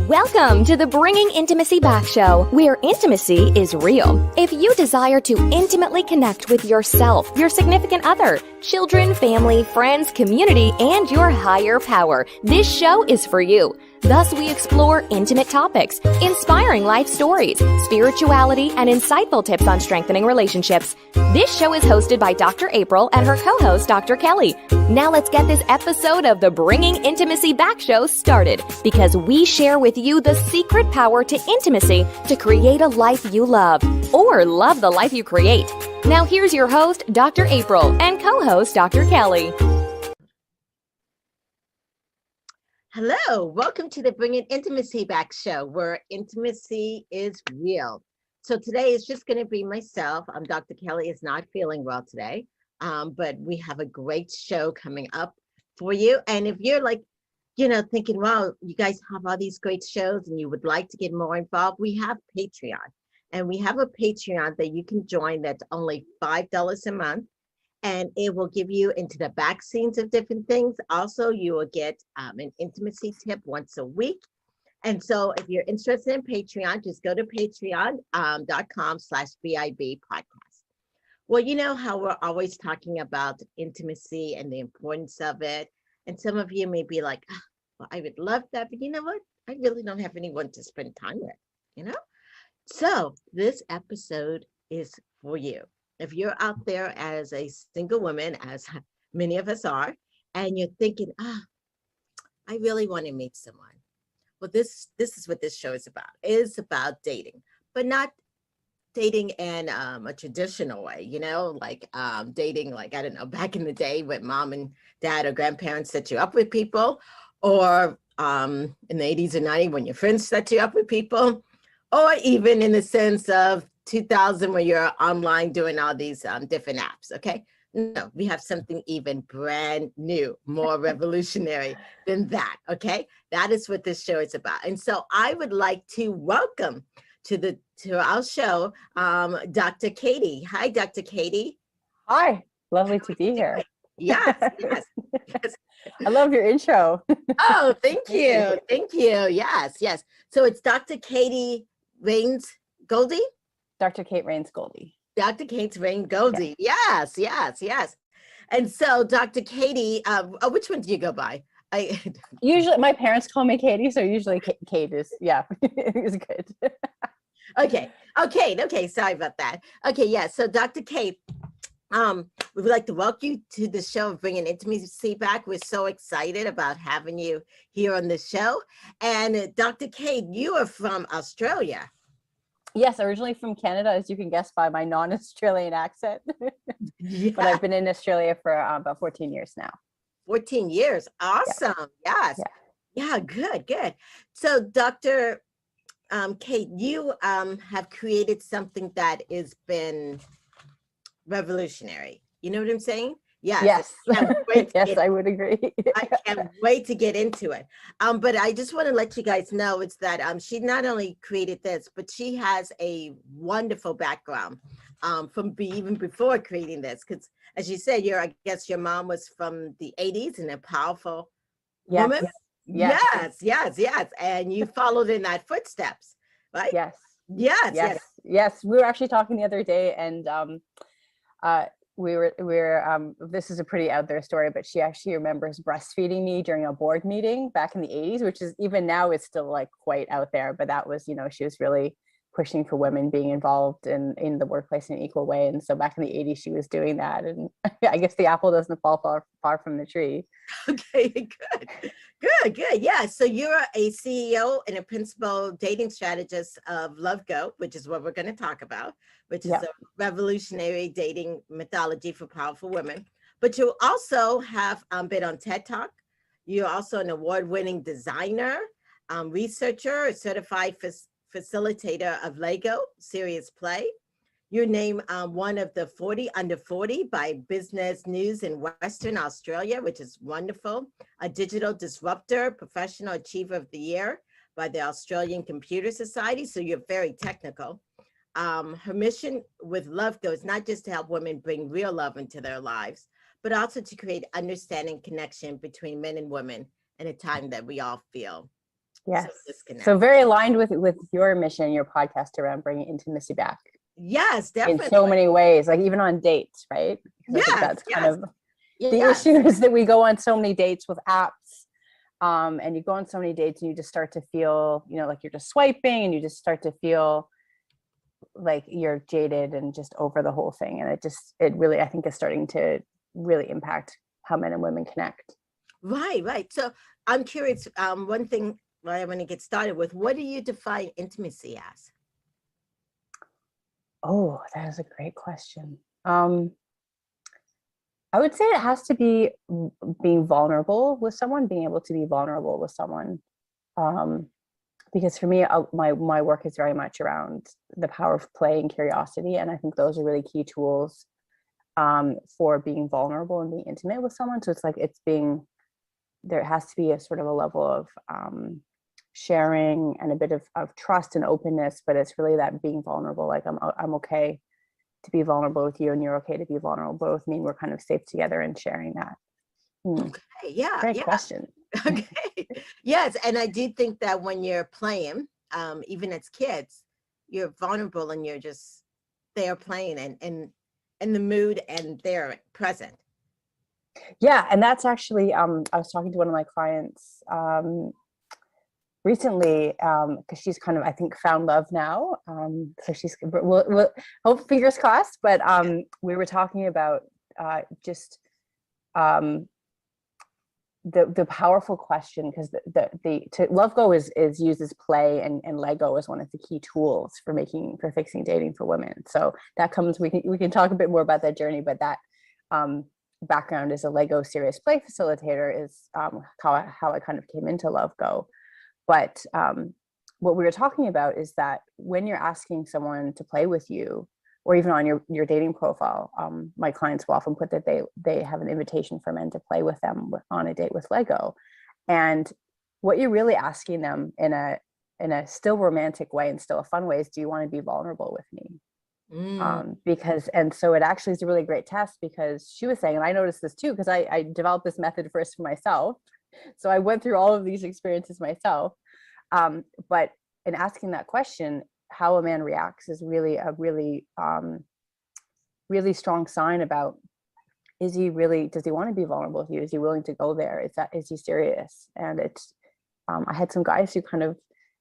Welcome to the Bringing Intimacy Back show, where intimacy is real. If you desire to intimately connect with yourself, your significant other, children, family, friends, community, and your higher power, this show is for you. Thus, we explore intimate topics, inspiring life stories, spirituality, and insightful tips on strengthening relationships. This show is hosted by Dr. April and her co-host, Dr. Kelly. Now let's get this episode of the Bringing Intimacy Back show started, because we share with you the secret power to intimacy to create a life you love, or love the life you create. Now here's your host, Dr. April, and co-host, Dr. Kelly. Hello, welcome to the Bringing Intimacy Back show, where intimacy is real. So today is just going to be myself. Dr. Kelly is not feeling well today, but we have a great show coming up for you. And if you're like, thinking, wow, you guys have all these great shows and you would like to get more involved, we have Patreon. And we have a Patreon that you can join that's only $5 a month. And it will give you into the back scenes of different things. Also, you will get an intimacy tip once a week. And so if you're interested in Patreon, just go to patreon.com/BIB podcast. Well, you know how we're always talking about intimacy and the importance of it. And some of you may be like, oh, well, I would love that, but you know what? I really don't have anyone to spend time with, So this episode is for you. If you're out there as a single woman, as many of us are, and you're thinking, I really want to meet someone. Well, this is what this show is about. It's about dating, but not dating in a traditional way, like dating, like, I don't know, back in the day when mom and dad or grandparents set you up with people, or in the 80s or 90s when your friends set you up with people, or even in the sense of 2000 when you're online doing all these different apps. Okay, no, we have something even brand new, more revolutionary than that. Okay, that is what this show is about. And so I would like to welcome to our show Dr. Katie. Hi, Dr. Katie. Hi, lovely to be here. Yes. I love your intro. Oh, thank you. Yes. So it's Dr. Katie Raynes-Goldie. Dr. Kate Raynes-Goldie. Dr. Kate Rayne-Goldie. Yes. And so, Dr. Katie, which one do you go by? Usually, my parents call me Katie, so usually Kate is, is good. Okay. Sorry about that. Okay, yeah. So, Dr. Kate, we would like to welcome you to the show of Bringing Intimacy Back. We're so excited about having you here on the show. And Dr. Kate, you are from Australia. Yes, originally from Canada, as you can guess by my non-Australian accent. Yeah. But I've been in Australia for about 14 years now. 14 years. Awesome. Yes. Yeah, good. So, Dr. Kate, you have created something that has been revolutionary. You know what I'm saying? Yes. Yes, I would agree. I can't wait to get into it. But I just want to let you guys know it's that she not only created this, but she has a wonderful background from even before creating this. Because as you said, I guess your mom was from the 80s and a powerful woman. Yes. And you followed in that footsteps, right? Yes. We were actually talking the other day, and we were this is a pretty out there story, but she actually remembers breastfeeding me during a board meeting back in the 80s, which is, even now, it's still like quite out there, but that was, she was really pushing for women being involved in the workplace in an equal way. And so back in the 80s, she was doing that. And I guess the apple doesn't fall far from the tree. Okay, good. Yeah. So you're a CEO and a principal dating strategist of Lovego, which is what we're going to talk about, which is a revolutionary dating methodology for powerful women. But you also have been on TED Talk. You're also an award-winning designer, researcher, a certified facilitator of Lego Serious Play. You're named one of the 40 under 40 by Business News in Western Australia, which is wonderful. A digital disruptor, professional achiever of the year by the Australian Computer Society. So you're very technical. Her mission with Lovego is not just to help women bring real love into their lives, but also to create understanding connection between men and women in a time that we all feel Yes. disconnect. So very aligned with your mission, your podcast around bringing intimacy back. Yes, definitely. In so many ways, like even on dates, right? Because I think that's kind of the issue, is that we go on so many dates with apps, and you go on so many dates and you just start to feel, you know, like you're just swiping, and you just start to feel like you're jaded and just over the whole thing. And it really, I think, is starting to really impact how men and women connect. Right. So I'm curious, one thing I want to get started with, what do you define intimacy as? Oh, that is a great question. I would say it has to be being vulnerable with someone, being able to be vulnerable with someone. Because for me, my work is very much around the power of play and curiosity. And I think those are really key tools for being vulnerable and being intimate with someone. So it's like there has to be a sort of a level of sharing and a bit of trust and openness, but it's really that being vulnerable. Like I'm okay to be vulnerable with you, and you're okay to be vulnerable with me. And we're kind of safe together in sharing that. Okay, yeah. Great question. Okay. Yes. And I do think that when you're playing, even as kids, you're vulnerable and you're just there playing and in the mood and they're present. Yeah. And that's actually, I was talking to one of my clients recently, because she's kind of, I think, found love now. So we'll hope, fingers crossed. But we were talking about just the powerful question, because Lovego is uses play and Lego as one of the key tools for fixing dating for women. So that comes, we can talk a bit more about that journey, but that background as a Lego serious play facilitator is how I kind of came into Lovego. But what we were talking about is that when you're asking someone to play with you, or even on your dating profile, my clients will often put that they have an invitation for men to play with them on a date with Lego. And what you're really asking them in a still romantic way and still a fun way is, do you want to be vulnerable with me? And so it actually is a really great test, because she was saying, and I noticed this too, because I developed this method first for myself. So I went through all of these experiences myself. But in asking that question, how a man reacts is really a really strong sign about, does he want to be vulnerable with you? Is he willing to go there? Is he serious? And it's, I had some guys who kind of,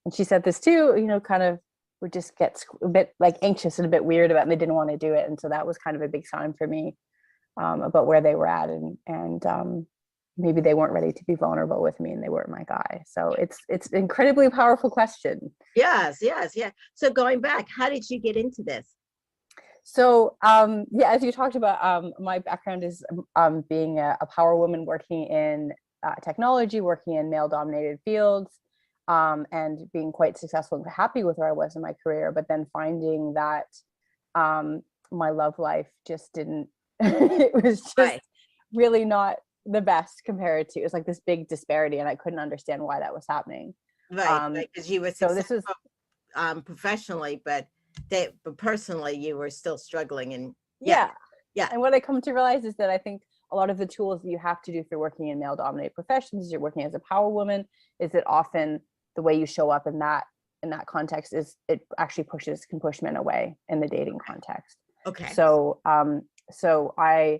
and she said this too, you know, kind of would just get a bit like anxious and a bit weird about it, and they didn't want to do it. And so that was kind of a big sign for me about where they were at, and maybe they weren't ready to be vulnerable with me, and they weren't my guy. So it's an incredibly powerful question. Yes. So going back, how did you get into this? So as you talked about, my background is being a power woman, working in technology, working in male dominated fields, and being quite successful and happy with where I was in my career, but then finding that my love life just didn't, it was just really not the best compared to, it was like this big disparity, and I couldn't understand why that was happening. Right, because you were successful, so this was professionally, but personally you were still struggling. And yeah. And what I come to realize is that I think a lot of the tools that you have to do if you're working in male dominated professions, you're working as a power woman, is that often the way you show up in that context is it actually can push men away in the dating context. Okay. So I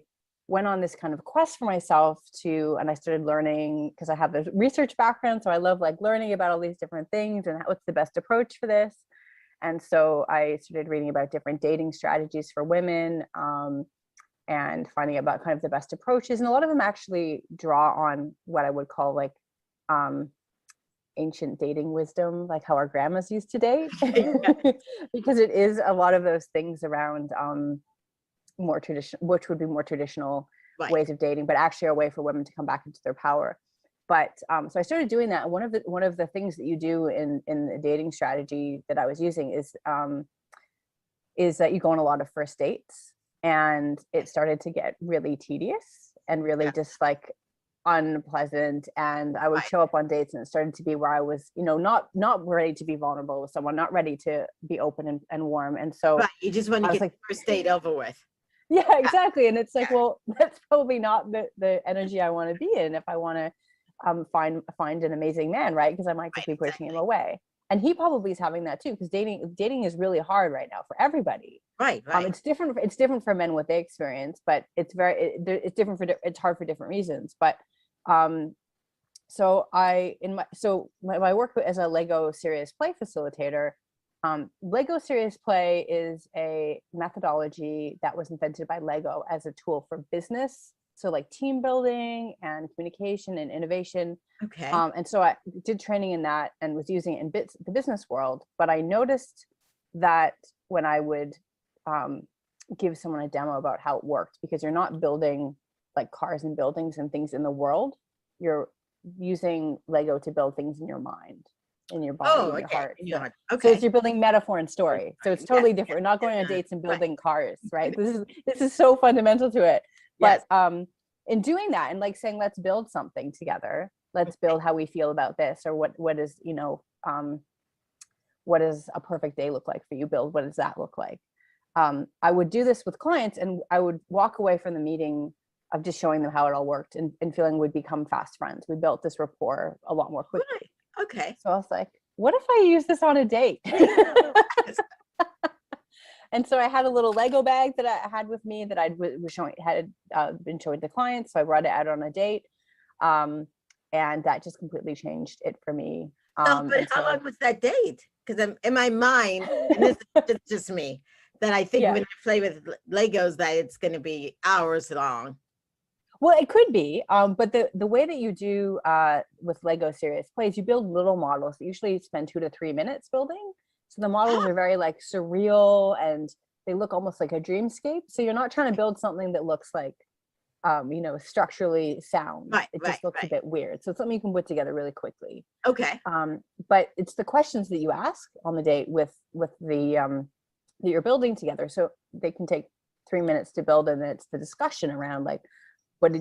went on this kind of quest for myself and I started learning, because I have a research background. So I love like learning about all these different things and what's the best approach for this. And so I started reading about different dating strategies for women, and finding about kind of the best approaches. And a lot of them actually draw on what I would call like ancient dating wisdom, like how our grandmas used to date, because it is a lot of those things around more traditional, which would be more traditional ways of dating, but actually a way for women to come back into their power. But so I started doing that. One of the things that you do in the dating strategy that I was using is that you go on a lot of first dates, and it started to get really tedious and really just like unpleasant. And I would show up on dates, and it started to be where I was, you know, not ready to be vulnerable with someone, not ready to be open and warm. And so you just want to get the first date over with. Yeah, exactly. And it's like, well, that's probably not the energy I want to be in if I want to find an amazing man, right? Because I might just be pushing him away. And he probably is having that too, because dating is really hard right now for everybody. Right. It's different for men what they experience, but it's different it's hard for different reasons. But so my work as a Lego serious play facilitator, Lego serious play is a methodology that was invented by Lego as a tool for business. So like team building and communication and innovation. Okay. And so I did training in that and was using it in the business world. But I noticed that when I would give someone a demo about how it worked, because you're not building like cars and buildings and things in the world, you're using Lego to build things in your mind, in your body, in your heart. Yeah. Okay. So you're building metaphor and story. So it's totally different. We're not going on dates and building cars, right? This is so fundamental to it. But in doing that and like saying, let's build something together. Let's build how we feel about this, or what is, what does a perfect day look like for you? Build, what does that look like? I would do this with clients, and I would walk away from the meeting of just showing them how it all worked and feeling we'd become fast friends. We built this rapport a lot more quickly. Right. Okay. So I was like, what if I use this on a date? And so I had a little Lego bag that I had with me that I had been showing to clients. So I brought it out on a date. And that just completely changed it for me. But how long was that date? Because in my mind, and this is just me, that I think when I play with Legos, that it's going to be hours long. Well, it could be, but the way that you do with Lego serious plays, you build little models that usually spend 2 to 3 minutes building. So the models are very like surreal, and they look almost like a dreamscape. So you're not trying to build something that looks like, structurally sound. It just looks a bit weird. So it's something you can put together really quickly. Okay. But it's the questions that you ask on the date with the that you're building together. So they can take 3 minutes to build, and it's the discussion around like, what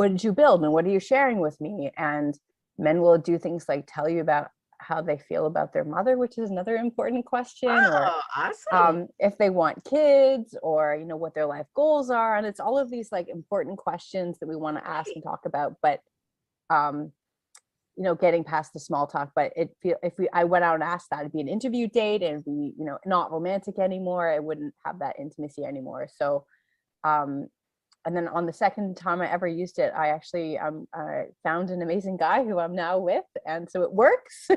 did you build, and what are you sharing with me? And men will do things like tell you about how they feel about their mother, which is another important question, or awesome. If they want kids, or what their life goals are. And it's all of these like important questions that we want to ask and talk about, but getting past the small talk. But I went out and asked that, it'd be an interview date, and it'd be not romantic anymore. I wouldn't have that intimacy anymore. So and then on the second time I ever used it, I actually found an amazing guy who I'm now with. And so it works.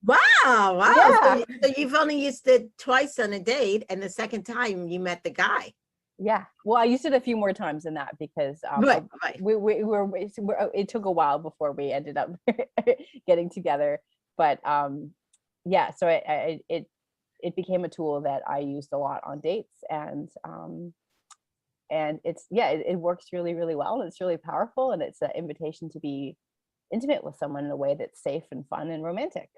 Wow. Yeah. So you've only used it twice on a date, and the second time you met the guy. Yeah. Well, I used it a few more times than that, because it took a while before we ended up getting together. But so it became a tool that I used a lot on dates, and it works really, really well, and it's really powerful, and it's an invitation to be intimate with someone in a way that's safe and fun and romantic.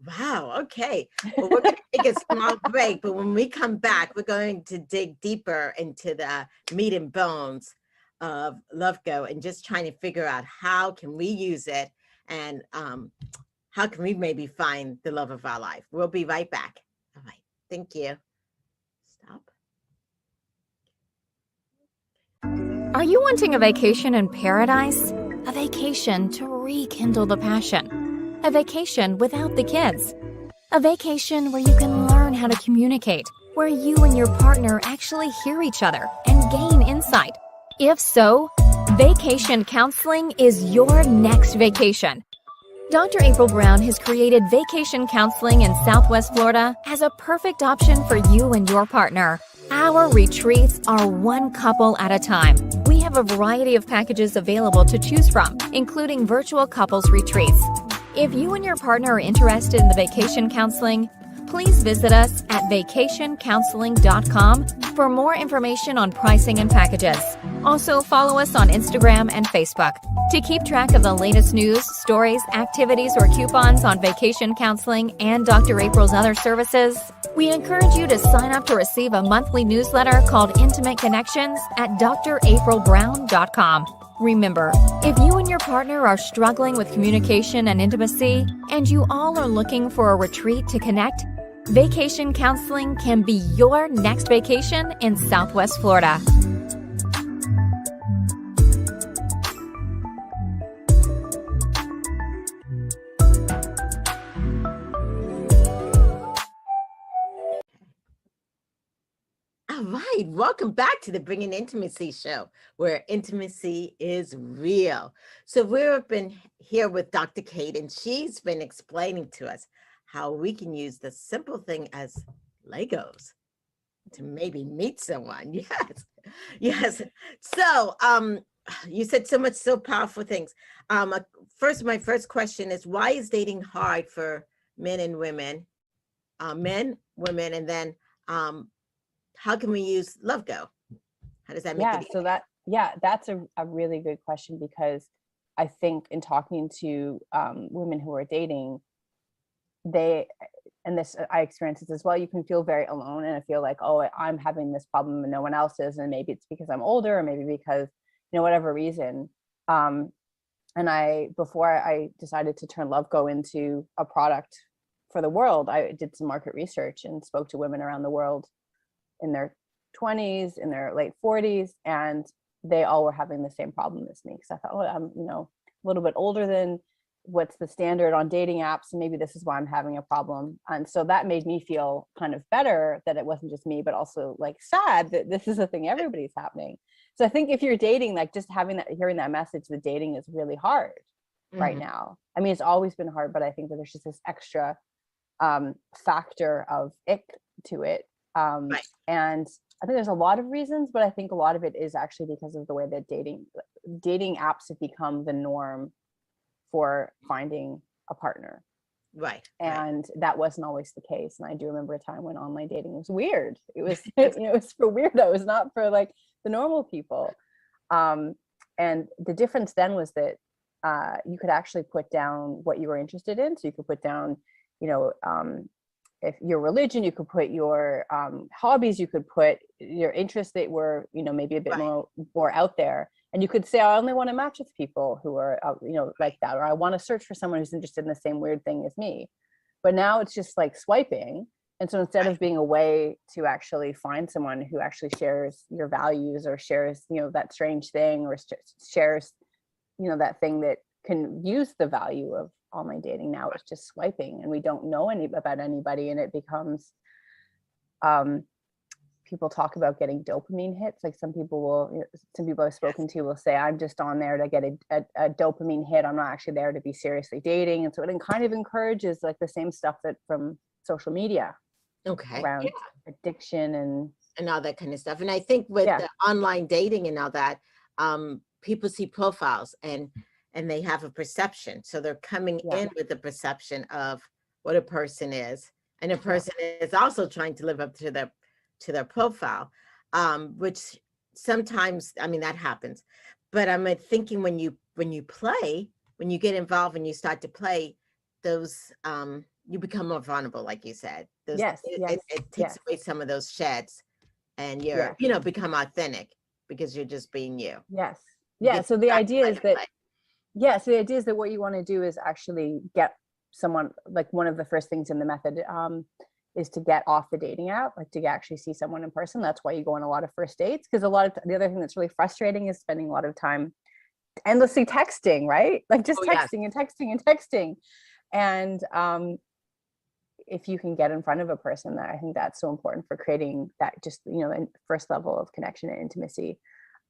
Wow. Okay. Well, we're going to take a small break, but when we come back, we're going to dig deeper into the meat and bones of Lovego, and just trying to figure out how can we use it, and how can we maybe find the love of our life. We'll be right back. All right. Thank you. Stop. Are you wanting a vacation in paradise? A vacation to rekindle the passion. A vacation without the kids. A vacation where you can learn how to communicate, where you and your partner actually hear each other and gain insight. If so, vacation counseling is your next vacation. Dr. April Brown has created vacation counseling in Southwest Florida as a perfect option for you and your partner. Our retreats are one couple at a time. We have a variety of packages available to choose from, including virtual couples retreats. If you and your partner are interested in the vacation counseling, please visit us at vacationcounseling.com for more information on pricing and packages. Also, follow us on Instagram and Facebook. To keep track of the latest news, stories, activities, or coupons on vacation counseling and Dr. April's other services, we encourage you to sign up to receive a monthly newsletter called Intimate Connections at draprilbrown.com. Remember, if you and your partner are struggling with communication and intimacy, and you all are looking for a retreat to connect, vacation counseling can be your next vacation in Southwest Florida. All right, welcome back to the Bringing Intimacy show, where intimacy is real. So we've been here with Dr. Kate, and she's been explaining to us how we can use the simple thing as Legos to maybe meet someone. Yes, yes. So, you said so powerful things. My first question is, why is dating hard for men and women? Men, women, and then, how can we use Lovego? How does that make it easy? That's a really good question, because I think in talking to women who are dating, I experience this as well, you can feel very alone and feel like, oh, I'm having this problem and no one else is, and maybe it's because I'm older, or maybe because, whatever reason. Before I decided to turn Lovego into a product for the world, I did some market research and spoke to women around the world in their 20s, in their late 40s, and they all were having the same problem as me. Because I thought, oh, I'm a little bit older than what's the standard on dating apps, and maybe this is why I'm having a problem. And so that made me feel kind of better that it wasn't just me, but also like sad that this is a thing everybody's happening. So I think if you're dating, like just hearing that message that dating is really hard right now. I mean, it's always been hard, but I think that there's just this extra factor of ick to it. Right. And I think there's a lot of reasons, but I think a lot of it is actually because of the way that dating apps have become the norm for finding a partner. Right. And that wasn't always the case. And I do remember a time when online dating was weird. It was, it was for weirdos. It was not for like the normal people. And the difference then was that you could actually put down what you were interested in. So you could put down, if your religion, you could put your hobbies, you could put your interests that were, maybe a bit more out there. And you could say, I only want to match with people who are, like that, or I want to search for someone who's interested in the same weird thing as me. But now it's just like swiping. And so instead of being a way to actually find someone who actually shares your values, or shares, that strange thing, or shares, that thing that can use the value of online dating, now it's just swiping, and we don't know about anybody, and it becomes people talk about getting dopamine hits. Like some people I've spoken to will say, I'm just on there to get a dopamine hit, I'm not actually there to be seriously dating. And so it kind of encourages like the same stuff that from social media around addiction and all that kind of stuff. And I think with the online dating and all that, people see profiles and they have a perception. So they're coming in with the perception of what a person is. And a person is also trying to live up to their profile, which sometimes, I mean, that happens. But I'm thinking when you get involved and you start to play, those, you become more vulnerable, like you said. It takes away some of those sheds, and you're, become authentic because you're just being you. Yes. Yeah. So the idea is that, so the idea is that what you want to do is actually get someone, like one of the first things in the method is to get off the dating app, like to actually see someone in person. That's why you go on a lot of first dates, because a lot of the other thing that's really frustrating is spending a lot of time endlessly texting, right? Like just texting and texting and texting. And if you can get in front of a person, that I think that's so important for creating that just, first level of connection and intimacy.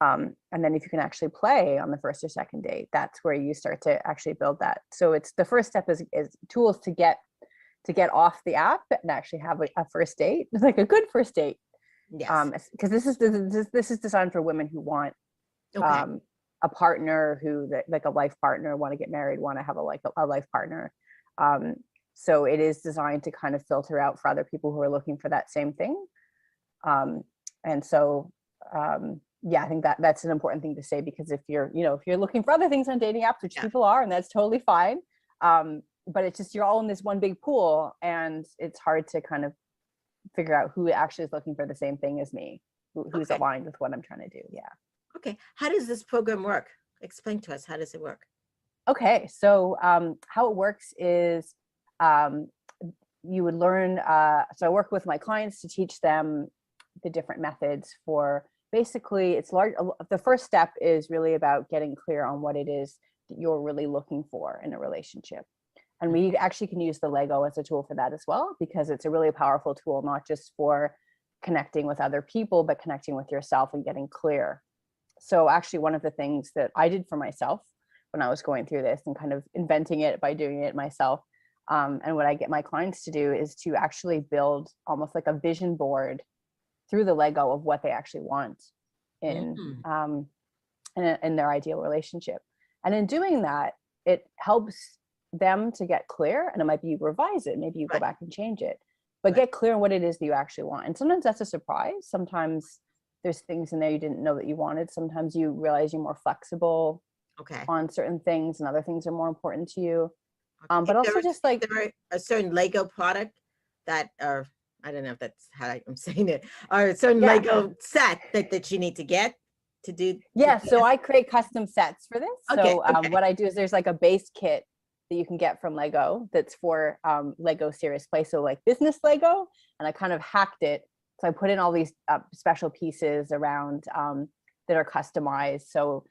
And then if you can actually play on the first or second date, that's where you start to actually build that. So it's the first step is tools to get off the app and actually have a first date. It's like a good first date. Yes. Because this is designed for women who want a partner, who like a life partner, want to get married, want to have a life partner. So it is designed to kind of filter out for other people who are looking for that same thing. And so I think that's an important thing to say, because if you're looking for other things on dating apps, which people are, and that's totally fine. But it's just, you're all in this one big pool, and it's hard to kind of figure out who actually is looking for the same thing as me, who's aligned with what I'm trying to do. Yeah. Okay. How does this program work? Explain to us, how does it work? Okay. So how it works is you would learn, so I work with my clients to teach them the different methods for, basically it's the first step is really about getting clear on what it is that you're really looking for in a relationship. And we actually can use the Lego as a tool for that as well, because it's a really powerful tool, not just for connecting with other people, but connecting with yourself and getting clear. So actually one of the things that I did for myself when I was going through this and kind of inventing it by doing it myself, and what I get my clients to do is to actually build almost like a vision board through the Lego of what they actually want in their ideal relationship. And in doing that, it helps them to get clear, and it might be you revise it, maybe you go back and change it, but get clear on what it is that you actually want. And sometimes that's a surprise. Sometimes there's things in there you didn't know that you wanted. Sometimes you realize you're more flexible on certain things, and other things are more important to you. But also just like a certain Lego product that, or I don't know if that's how I'm saying it, or a certain Lego set that you need to get to do. So I create custom sets for this. So what I do is there's like a base kit that you can get from Lego that's for Lego Serious Play. So like business Lego, and I kind of hacked it. So I put in all these special pieces around that are customized. So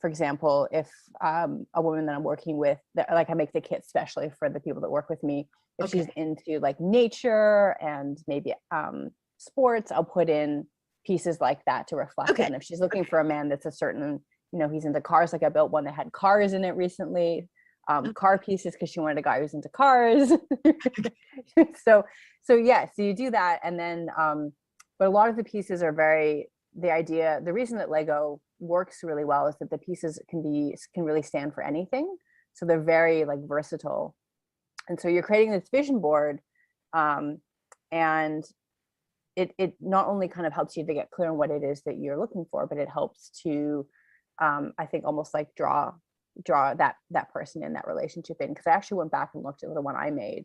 for example, if a woman that I'm working with, like I make the kit especially for the people that work with me, if she's into like nature and maybe sports, I'll put in pieces like that to reflect it. And if she's looking for a man that's a certain, you know, he's into cars, like I built one that had cars in it recently, car pieces, because she wanted a guy who's into cars. so you do that. And then but a lot of the pieces are the reason that Lego works really well is that the pieces can really stand for anything. So they're very like versatile. And so you're creating this vision board, and it not only kind of helps you to get clear on what it is that you're looking for, but it helps to I think almost like draw that person in, that relationship in. Because I actually went back and looked at the one I made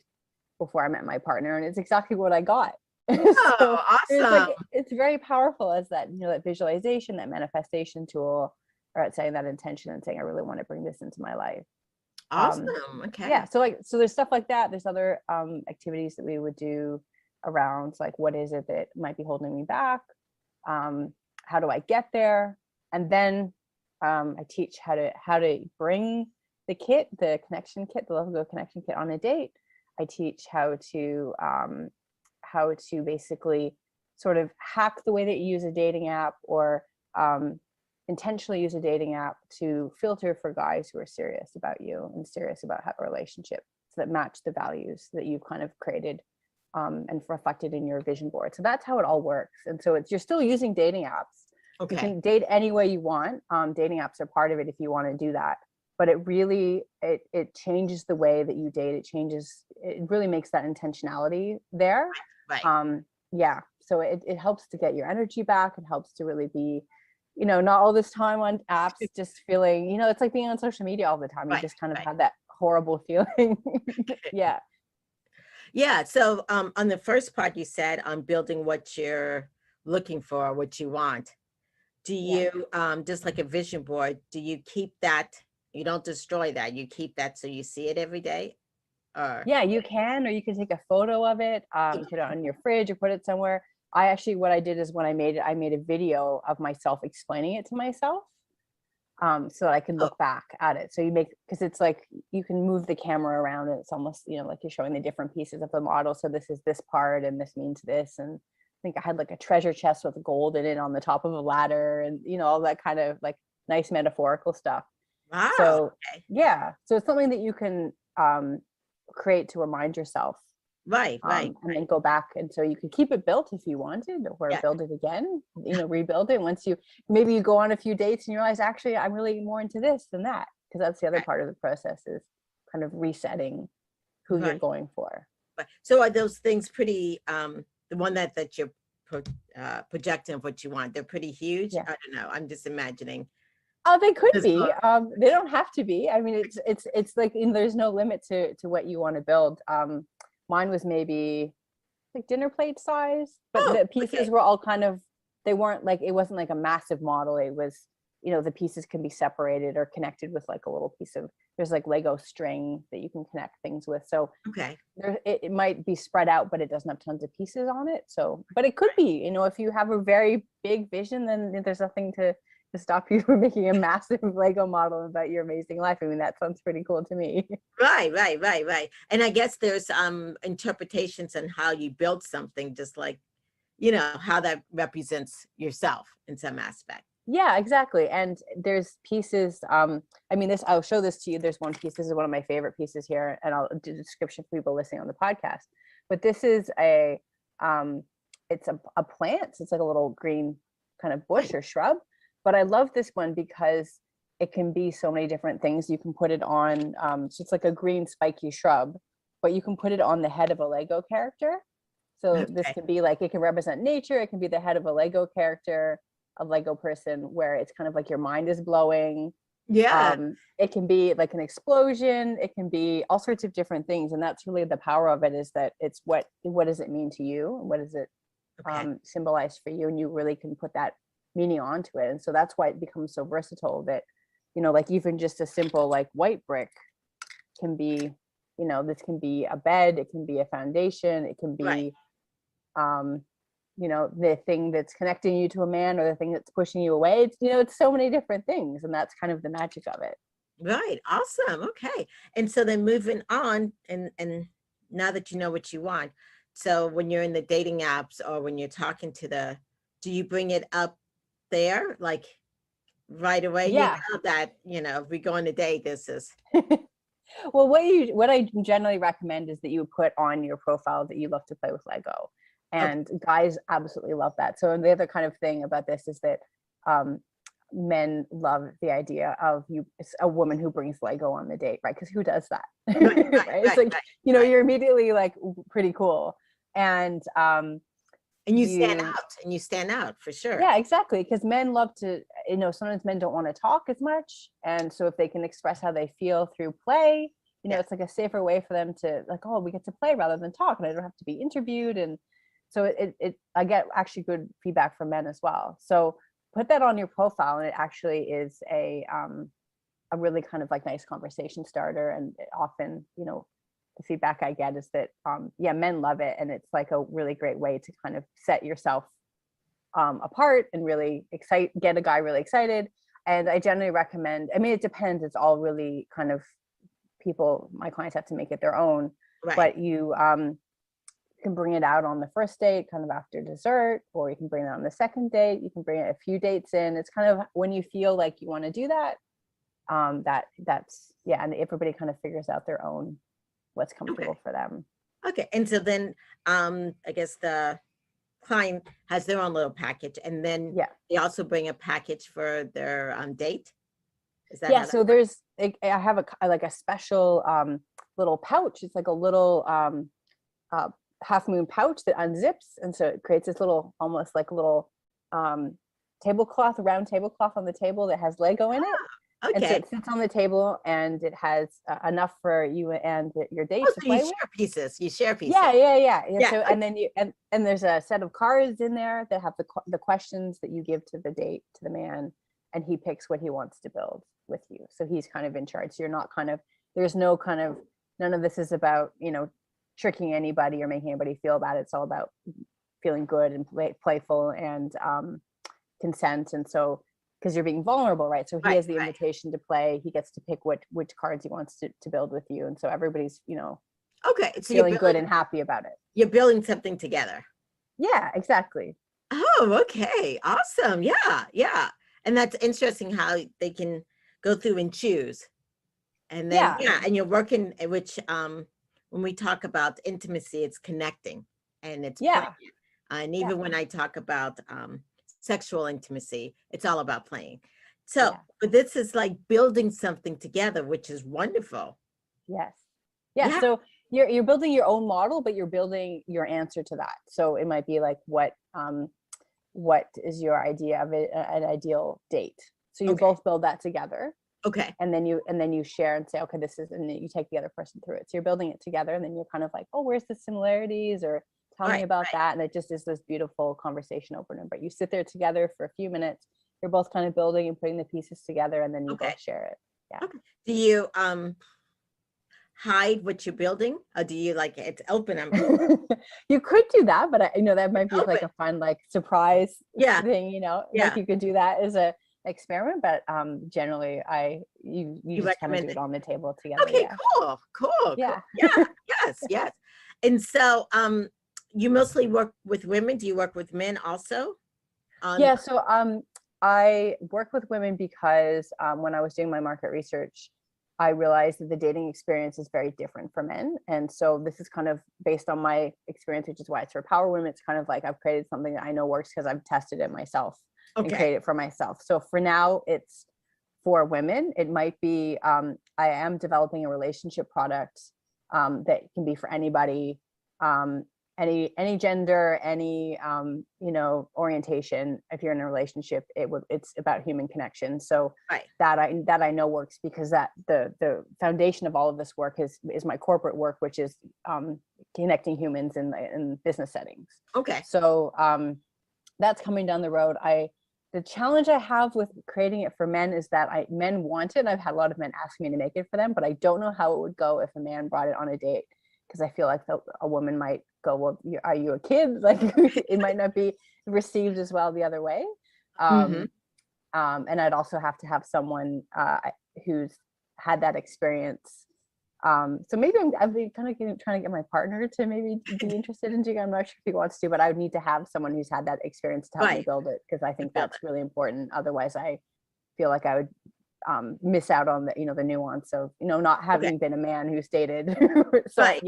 before I met my partner, and it's exactly what I got. So awesome. It's very powerful as that, you know, that visualization, that manifestation tool, or at setting that intention and saying, I really want to bring this into my life. Awesome. So there's stuff like that. There's other activities that we would do around like, what is it that might be holding me back? How do I get there? And then I teach how to bring the kit, the connection kit, the Lovego connection kit on a date. I teach how to basically sort of hack the way that you use a dating app, or intentionally use a dating app to filter for guys who are serious about you and serious about a relationship, so that match the values that you've kind of created and reflected in your vision board. So that's how it all works. And so you're still using dating apps. You can date any way you want. Dating apps are part of it if you want to do that. But it really, it changes the way that you date. It really makes that intentionality there. So it helps to get your energy back. It helps to really be, you know, not all this time on apps, just feeling, you know, it's like being on social media all the time. You just kind of have that horrible feeling. So on the first part, you said on building what you're looking for, what you want. Do you, just like a vision board, do you keep that? You don't destroy that. You keep that so you see it every day? You can, or you can take a photo of it, put it on your fridge or put it somewhere. What I did is when I made it, I made a video of myself explaining it to myself, so that I could look back at it. So because it's like, you can move the camera around, and it's almost, you know, like you're showing the different pieces of the model. So this is this part, and this means this. And I think I had like a treasure chest with gold in it on the top of a ladder, and, you know, all that kind of like nice metaphorical stuff. Wow. So so it's something that you can create to remind yourself, and then go back, and so you can keep it built if you wanted, or build it again, you know, rebuild it once maybe you go on a few dates and you realize, actually I'm really more into this than that, because that's the other part of the process, is kind of resetting who you're going for. So are those things pretty the one that you're projecting of what you want, they're pretty huge? I don't know, I'm just imagining. Oh, they could be. They don't have to be. I mean, it's like, there's no limit to what you want to build. Mine was maybe like dinner plate size, but the pieces were all kind of, they weren't like, it wasn't like a massive model. It was, you know, the pieces can be separated or connected with like a little piece of, there's like Lego string that you can connect things with. So it might be spread out, but it doesn't have tons of pieces on it. So, but it could be, you know, if you have a very big vision, then there's nothing to stop you from making a massive Lego model about your amazing life. I mean, that sounds pretty cool to me. Right. And I guess there's interpretations on how you build something, just like how that represents yourself in some aspect. Yeah, exactly. And there's pieces, I mean, I'll show this to you. There's one piece, this is one of my favorite pieces here, and I'll do the description for people listening on the podcast. But this is it's a plant. It's like a little green kind of bush or shrub. But I love this one because it can be so many different things. You can put it on, so it's like a green spiky shrub, but you can put it on the head of a Lego character. So this could be like, it can represent nature. It can be the head of a Lego character, a Lego person, where it's kind of like your mind is blowing. Yeah. It can be like an explosion. It can be all sorts of different things. And that's really the power of it, is that it's what does it mean to you? What does it symbolize for you? And you really can put that meaning onto it. And so that's why it becomes so versatile, that, like even just a simple like white brick can be, this can be a bed, it can be a foundation, it can be, the thing that's connecting you to a man, or the thing that's pushing you away. It's so many different things, and that's kind of the magic of it. Right. Awesome. Okay. And so then moving on, and now that you know what you want, so when you're in the dating apps, or when you're talking to do you bring it up there like right away? Yeah. If we go on a date, this is well, what I generally recommend is that you put on your profile that you love to play with Lego. And guys absolutely love that. So the other kind of thing about this is that men love the idea of a woman who brings Lego on the date, right? Because who does that? Right? It's like, you're immediately like pretty cool. And you stand out for sure. Yeah, exactly. Because men love to, sometimes men don't want to talk as much. And so if they can express how they feel through play, it's like a safer way for them to like, oh, we get to play rather than talk, and I don't have to be interviewed. And so I get actually good feedback from men as well. So put that on your profile, and it actually is a really kind of like nice conversation starter. And often, the feedback I get is that, men love it. And it's like a really great way to kind of set yourself apart and really get a guy really excited. And I generally recommend, it depends. It's all really kind of my clients have to make it their own, but you can bring it out on the first date, kind of after dessert, or you can bring it on the second date. You can bring it a few dates in. It's kind of when you feel like you want to do that, and everybody kind of figures out their own, what's comfortable for them. Okay. And so then I guess the client has their own little package, and then they also bring a package for their date. Is that so I have a special little pouch. It's like a little half moon pouch that unzips, and so it creates this little, almost like a little round tablecloth on the table that has Lego in it. Okay. And so it sits on the table, and it has enough for you and your date to play with. You share pieces. Yeah. So, and then and there's a set of cards in there that have the questions that you give to the date, to the man, and he picks what he wants to build with you. So he's kind of in charge. So you're not there's no none of this is about, tricking anybody or making anybody feel bad. It's all about feeling good and playful and consent. And so, because you're being vulnerable, right? So he has the invitation to play. He gets to pick which cards he wants to build with you. And so everybody's, so feeling good and happy about it. You're building something together. Yeah, exactly. Oh, okay. Awesome. Yeah. And that's interesting how they can go through and choose. And then, and you're working, which when we talk about intimacy, it's connecting, and it's playing. And even when I talk about sexual intimacy, it's all about playing. So, but this is like building something together, which is wonderful. Yes. Yeah. So you're building your own model, but you're building your answer to that. So it might be like, what is your idea of an ideal date? So you both build that together. Okay. And then you share and say, okay, this is, and then you take the other person through it. So you're building it together, and then you're kind of like, oh, where's the similarities, or tell me about that. And it just is this beautiful conversation opener. But you sit there together for a few minutes. You're both kind of building and putting the pieces together, and then you both share it. Yeah. Okay. Do you hide what you're building, or do you like it's open? You could do that, but that might be like a fun surprise thing. Like you could do that as a experiment, but generally you just kind of do it on the table together. Okay, cool. Yeah. Yes. And so you mostly work with women. Do you work with men also? Yeah, so I work with women because when I was doing my market research, I realized that the dating experience is very different for men. And so this is kind of based on my experience, which is why it's for power women. It's kind of like I've created something that I know works because I've tested it myself and created it for myself. So for now, it's for women. It might be, I am developing a relationship product that can be for anybody, any gender, any orientation. If you're in a relationship, it's about human connection. So that I know works because that the foundation of all of this work is my corporate work, which is connecting humans in business settings. So that's coming down the road. The challenge I have with creating it for men is that men want it, and I've had a lot of men ask me to make it for them, but I don't know how it would go if a man brought it on a date, because I feel like a woman might go, well, are you a kid? Like it might not be received as well the other way. And I'd also have to have someone who's had that experience. So maybe I've been kind of trying to get my partner to maybe be interested in doing it. I'm not sure if he wants to, but I would need to have someone who's had that experience to help me build it, because I think that's really important. Otherwise, I feel like I would miss out on the the nuance of not having been a man who's dated. So right.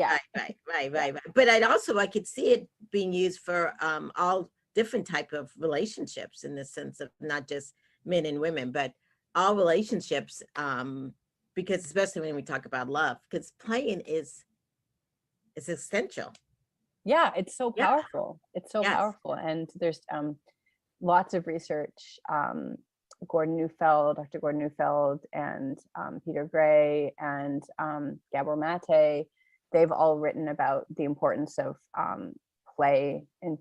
But I could see it being used for all different type of relationships, in the sense of not just men and women, but all relationships. Because especially when we talk about love, because playing is essential. Yeah, it's so powerful. It's so powerful, and there's lots of research. Dr. Gordon Neufeld and Peter Gray and Gabor Mate, they've all written about the importance of play in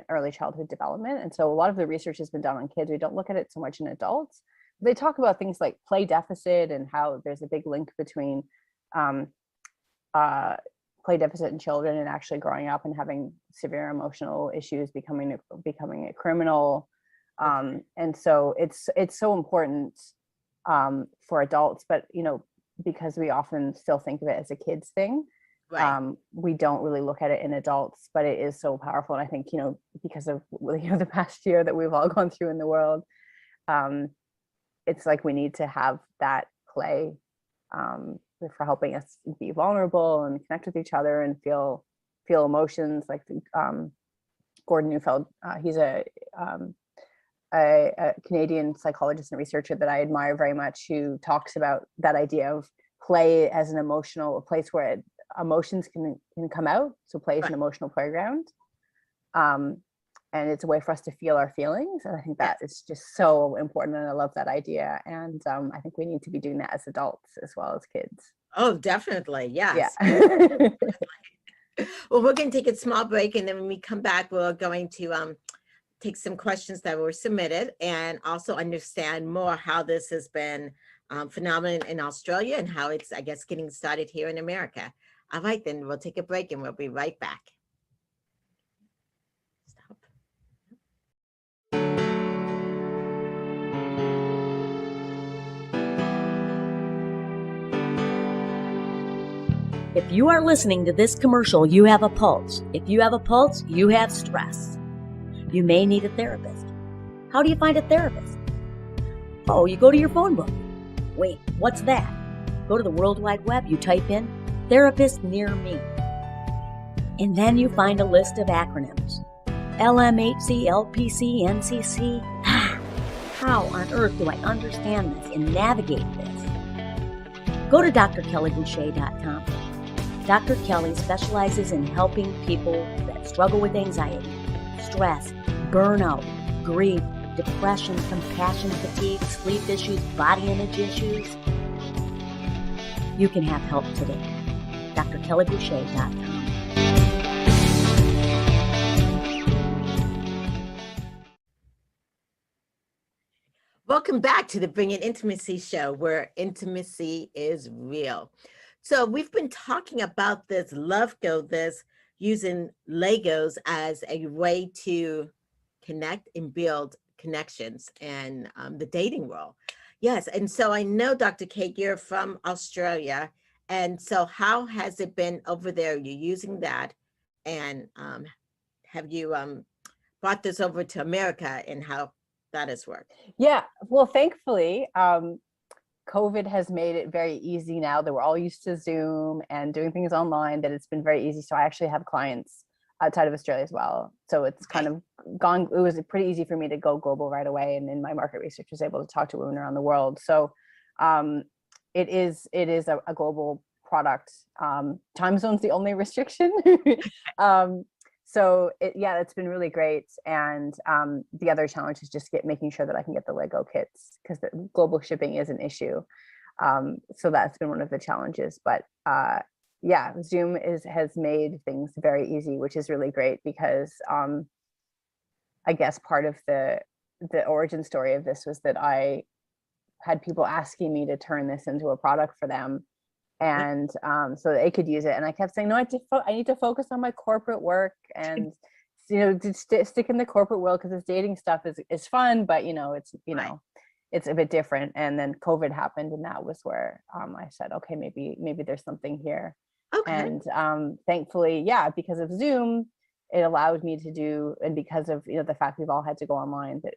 early childhood development. And so a lot of the research has been done on kids. We don't look at it so much in adults. They talk about things like play deficit and how there's a big link between play deficit in children and actually growing up and having severe emotional issues, becoming a criminal. And so it's so important for adults, but because we often still think of it as a kid's thing, we don't really look at it in adults, but it is so powerful. And I think because of the past year that we've all gone through in the world, it's like we need to have that play for helping us be vulnerable and connect with each other and feel emotions. Like Gordon Neufeld, he's a Canadian psychologist and researcher that I admire very much, who talks about that idea of play as an emotional place where emotions can come out. So play is an emotional playground. And it's a way for us to feel our feelings. And I think that is just so important. And I love that idea. And I think we need to be doing that as adults as well as kids. Oh, definitely. Yes. Yeah. Well, we're going to take a small break. And then when we come back, we're going to take some questions that were submitted and also understand more how this has been phenomenon in Australia and how it's, I guess, getting started here in America. All right, then we'll take a break and we'll be right back. If you are listening to this commercial, you have a pulse. If you have a pulse, you have stress. You may need a therapist. How do you find a therapist? Oh, you go to your phone book. Wait, what's that? Go to the World Wide Web, you type in therapist near me. And then you find a list of acronyms. LMHC, LPC, NCC. How on earth do I understand this and navigate this? Go to drkellyboucher.com. Dr. Kelly specializes in helping people that struggle with anxiety, stress, burnout, grief, depression, compassion fatigue, sleep issues, body image issues. You can have help today. drkellyboucher.com. Welcome back to the Bringing Intimacy show, where intimacy is real. So we've been talking about this Lovego, this using Legos as a way to connect and build connections and the dating world. Yes, and so I know, Dr. Kate, you're from Australia, and so how has it been over there? You're using that, and have you brought this over to America and how that has worked? Yeah, well, thankfully, COVID has made it very easy now that we're all used to Zoom and doing things online, that it's been very easy. So I actually have clients outside of Australia as well. So it's kind of gone, it was pretty easy for me to go global right away. And in my market research was able to talk to women around the world. So it is a global product. Time zone's the only restriction. So it's been really great. And the other challenge is just making sure that I can get the Lego kits, because the global shipping is an issue. So that's been one of the challenges. But Zoom has made things very easy, which is really great, because I guess part of the origin story of this was that I had people asking me to turn this into a product for them, and so they could use it. And I kept saying, no, I need to focus on my corporate work, and to stick in the corporate world, because this dating stuff is fun, but it's a bit different. And then COVID happened, and that was where I said, okay, maybe there's something here. Okay. And thankfully, because of Zoom, it allowed me to do, and because of the fact we've all had to go online, that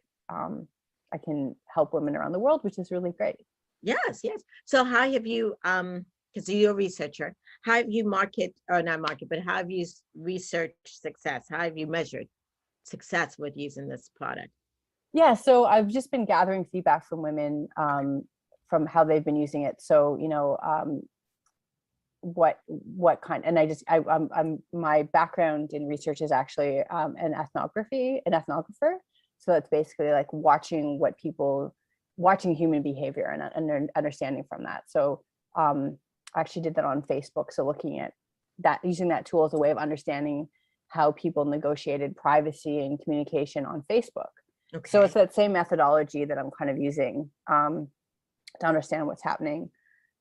I can help women around the world, which is really great. Yes. So how have you, because you're a researcher, how have you how have you researched success? How have you measured success with using this product? Yeah, so I've just been gathering feedback from women from how they've been using it. So, what kind, and I'm my background in research is actually an ethnographer. So that's basically like watching human behavior and understanding from that. So I actually did that on Facebook. So looking at that, using that tool as a way of understanding how people negotiated privacy and communication on Facebook. Okay. So it's that same methodology that I'm kind of using to understand what's happening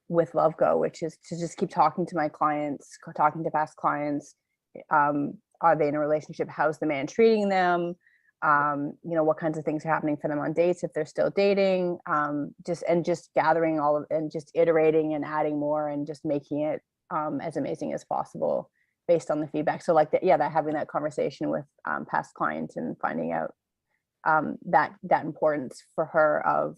with Lovego, which is to just keep talking to my clients, talking to past clients. Are they in a relationship? How's the man treating them? What kinds of things are happening for them on dates if they're still dating, just gathering and just iterating and adding more and just making it as amazing as possible based on the feedback. So having that conversation with past clients and finding out that importance for her of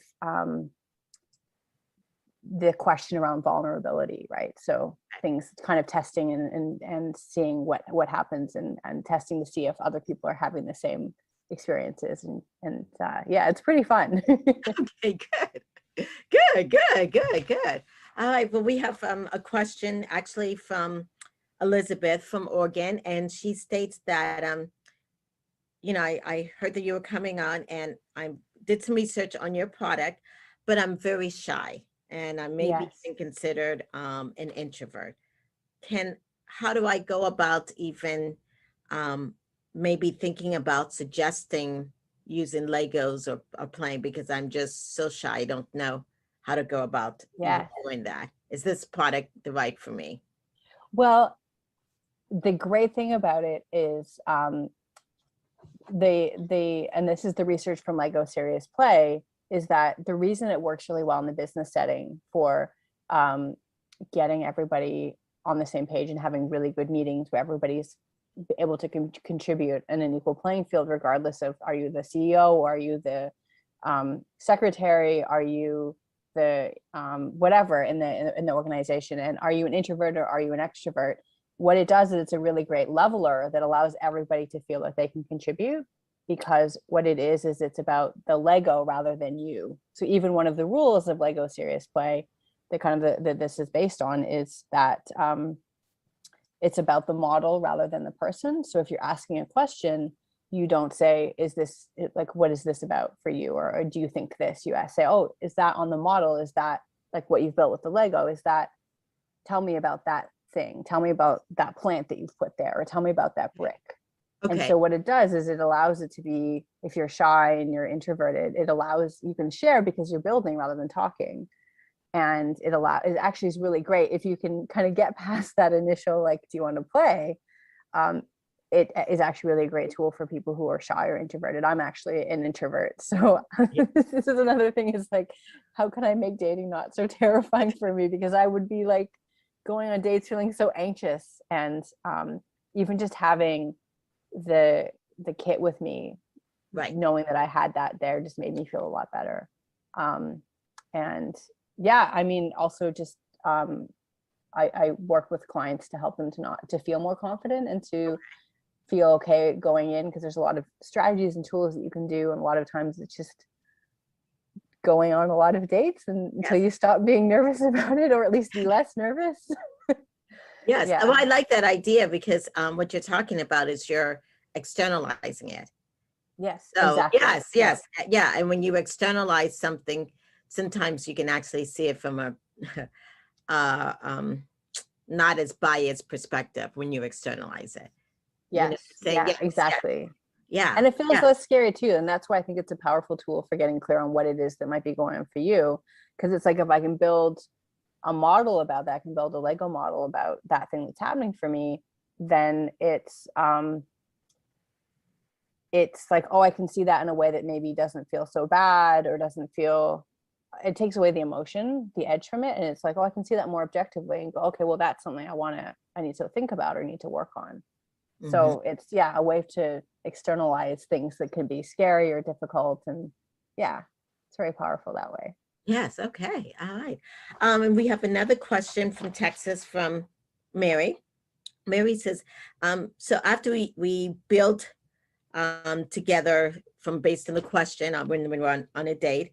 the question around vulnerability, right? So things kind of testing and seeing what happens and testing to see if other people are having the same experiences, and it's pretty fun. Okay, good. All right, well, we have a question actually from Elizabeth from Oregon, and she states that I heard that you were coming on, and I did some research on your product, but I'm very shy, and I may be considered an introvert. How do I go about even maybe thinking about suggesting using Legos or playing, because I'm just so shy. I don't know how to go about doing that. Is this product the right for me? Well, the great thing about it is and this is the research from Lego Serious Play, is that the reason it works really well in the business setting for getting everybody on the same page and having really good meetings where everybody's able to contribute in an equal playing field, regardless of, are you the CEO, or are you the secretary, are you the whatever in the organization, and are you an introvert or are you an extrovert? What it does is it's a really great leveler that allows everybody to feel like they can contribute, because what it is it's about the Lego rather than you. So even one of the rules of Lego Serious Play that kind of that this is based on is that it's about the model rather than the person. So if you're asking a question, you don't say, is this like, what is this about for you? Or do you think this? You say, oh, is that on the model? Is that like what you've built with the Lego? Is that, tell me about that thing. Tell me about that plant that you've put there, or tell me about that brick. Okay. And so what it does is it allows it to be, if you're shy and you're introverted, it allows, you can share because you're building rather than talking. And it actually is really great if you can kind of get past that initial, like, do you want to play? It is actually really a great tool for people who are shy or introverted. I'm actually an introvert. So this is another thing, is like, how can I make dating not so terrifying for me? Because I would be like going on dates feeling so anxious. And even just having the kit with me, Right. knowing that I had that there just made me feel a lot better. And yeah, I mean, also just I work with clients to help them to feel more confident and to feel okay going in, because there's a lot of strategies and tools that you can do, and a lot of times it's just going on a lot of dates until you stop being nervous about it, or at least be less nervous. Yes. Yeah. Well, I like that idea, because what you're talking about is you're externalizing it. Yes, So exactly. yes. Yeah. And when you externalize something, sometimes you can actually see it from a not as biased perspective when you externalize it. You know what I'm Yes, saying? yeah, Yes, exactly. yeah. And it feels Yeah. less scary too. And that's why I think it's a powerful tool for getting clear on what it is that might be going on for you. Because it's like, if I can build a model about that, I can build a Lego model about that thing that's happening for me, then it's like, oh, I can see that in a way that maybe doesn't feel so bad, or doesn't feel, it takes away the emotion, the edge from it. And it's like, oh, I can see that more objectively and go, okay, well, that's something I need to think about or need to work on. So it's, yeah, a way to externalize things that can be scary or difficult. And yeah, it's very powerful that way. Yes. Okay. All right. And we have another question from Texas from Mary. Mary says, so after we built together from based on the question when we're on a date,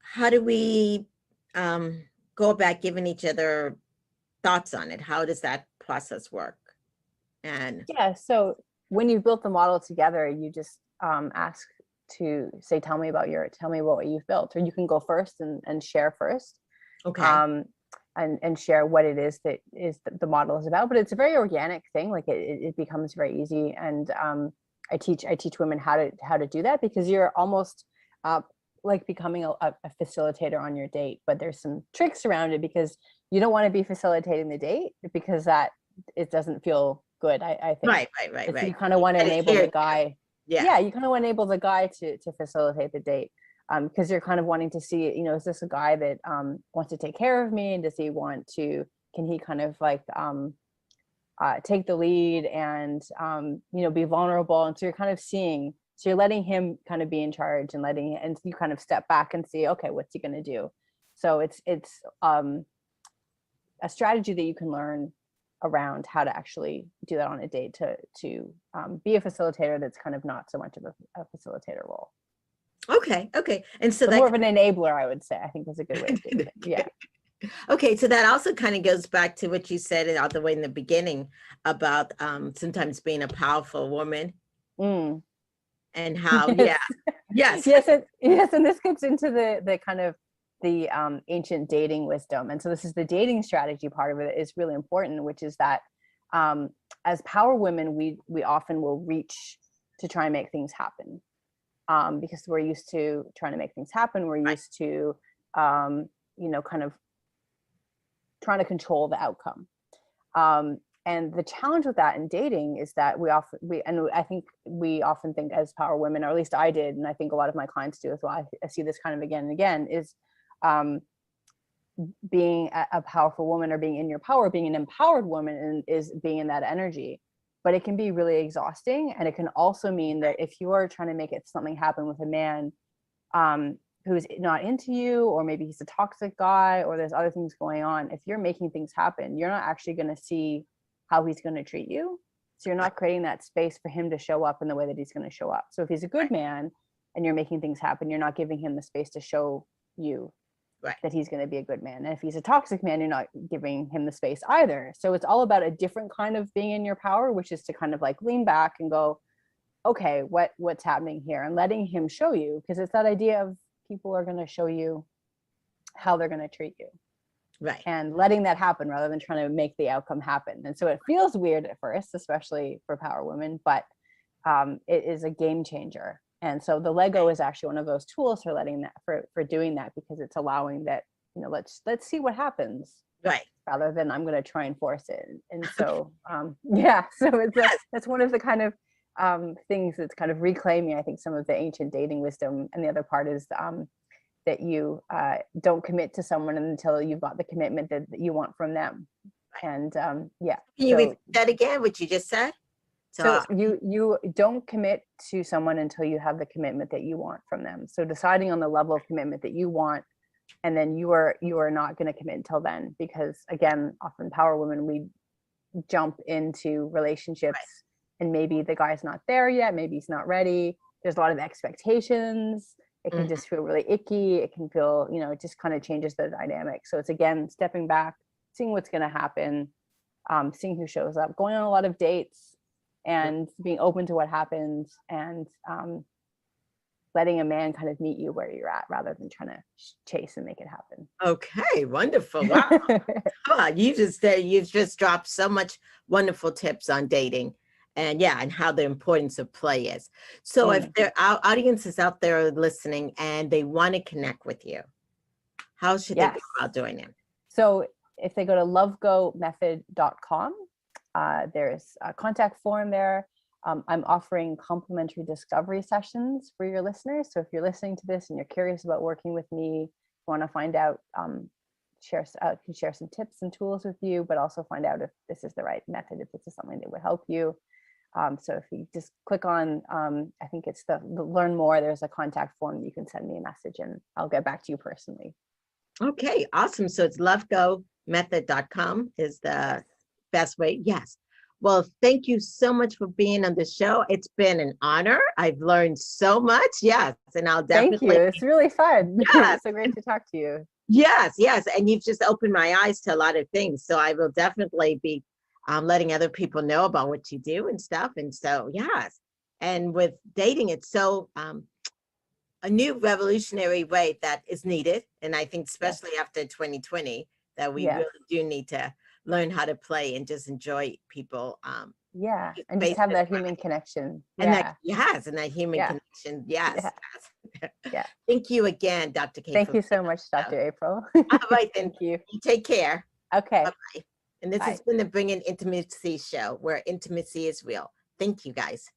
how do we go about giving each other thoughts on it? How does that process work? And yeah, so when you've built the model together, you just ask to say, tell me what you've built, or you can go first and share first. okay. And share what it is that the model is about. But it's a very organic thing. Like it becomes very easy. And I teach women how to do that, because you're almost like becoming a facilitator on your date. But there's some tricks around it, because you don't want to be facilitating the date, because that it doesn't feel good. I think Right. you kind of want to And it's enable the shared, guy. yeah. Yeah, you kind of want to enable the guy to facilitate the date. Because you're kind of wanting to see, is this a guy that wants to take care of me? And does he can he kind of like take the lead and, be vulnerable? And so you're kind of seeing, so you're letting him kind of be in charge, and you kind of step back and see, okay, what's he going to do? So it's a strategy that you can learn around how to actually do that on a date to be a facilitator that's kind of not so much of a facilitator role. Okay. And so But that more of an enabler, I would say, I think is a good way of doing it. Yeah. okay, so that also kind of goes back to what you said all the way in the beginning about sometimes being a powerful woman and how yes. And this gets into the kind of the ancient dating wisdom. And so this is the dating strategy part of it is really important, which is that as power women, we often will reach to try and make things happen. Because we're used to trying to make things happen. We're used to, kind of trying to control the outcome. And the challenge with that in dating is that I think we often think as power women, or at least I did, and I think a lot of my clients do as well. I see this kind of again and again, is being a powerful woman, or being in your power, being an empowered woman, and is being in that energy. But it can be really exhausting. And it can also mean that if you are trying to make something happen with a man who's not into you, or maybe he's a toxic guy, or there's other things going on, if you're making things happen, you're not actually going to see how he's going to treat you. So you're not creating that space for him to show up in the way that he's going to show up. So if he's a good man and you're making things happen, you're not giving him the space to show you that he's going to be a good man. And if he's a toxic man, you're not giving him the space either. So it's all about a different kind of being in your power, which is to kind of like lean back and go, okay, what's happening here, and letting him show you, because it's that idea of people are going to show you how they're going to treat you. Right. And letting that happen rather than trying to make the outcome happen. And so it feels weird at first, especially for power women, but it is a game changer. And so the Lego is actually one of those tools for letting that, for doing that, because it's allowing that, let's see what happens. Right. Rather than I'm going to try and force it. And so, so that's one of the kind of things that's kind of reclaiming, I think, some of the ancient dating wisdom. And the other part is that you don't commit to someone until you've got the commitment that you want from them. And Can you repeat that again, what you just said? So you don't commit to someone until you have the commitment that you want from them. So deciding on the level of commitment that you want, and then you are not going to commit until then, because again, often power women, we jump into relationships and maybe the guy's not there yet, maybe he's not ready. There's a lot of expectations. It can just feel really icky. It can feel, it just kind of changes the dynamic. So it's again, stepping back, seeing what's going to happen, seeing who shows up, going on a lot of dates, and being open to what happens, and letting a man kind of meet you where you're at rather than trying to chase and make it happen. Okay, wonderful. Wow. You've just dropped so much wonderful tips on dating, and how the importance of play is. So if our audience is out there listening and they want to connect with you, how should they go about doing it? So if they go to lovegomethod.com, there's a contact form there. I'm offering complimentary discovery sessions for your listeners. So if you're listening to this and you're curious about working with me, want to find out, can share some tips and tools with you, but also find out if this is the right method, if this is something that would help you. So if you just click on, I think it's the learn more, there's a contact form. You can send me a message and I'll get back to you personally. Okay, awesome. So it's lovegomethod.com is the best way. Yes. Well, thank you so much for being on the show. It's been an honor. I've learned so much. Yes. And I'll definitely. Thank you. It's really fun. Yes. It's so great to talk to you. Yes. Yes. And you've just opened my eyes to a lot of things. So I will definitely be letting other people know about what you do and stuff. And so, yes. And with dating, it's so a new revolutionary way that is needed. And I think especially after 2020, that we really do need to learn how to play and just enjoy people. And just have that human connection. And that human connection. Yes. Yeah. Thank you again, Dr. Kate. Thank you so much, Dr. April. All right, then. Thank you. You take care. Okay. Bye-bye. And this has been the Bring in Intimacy show, where intimacy is real. Thank you, guys.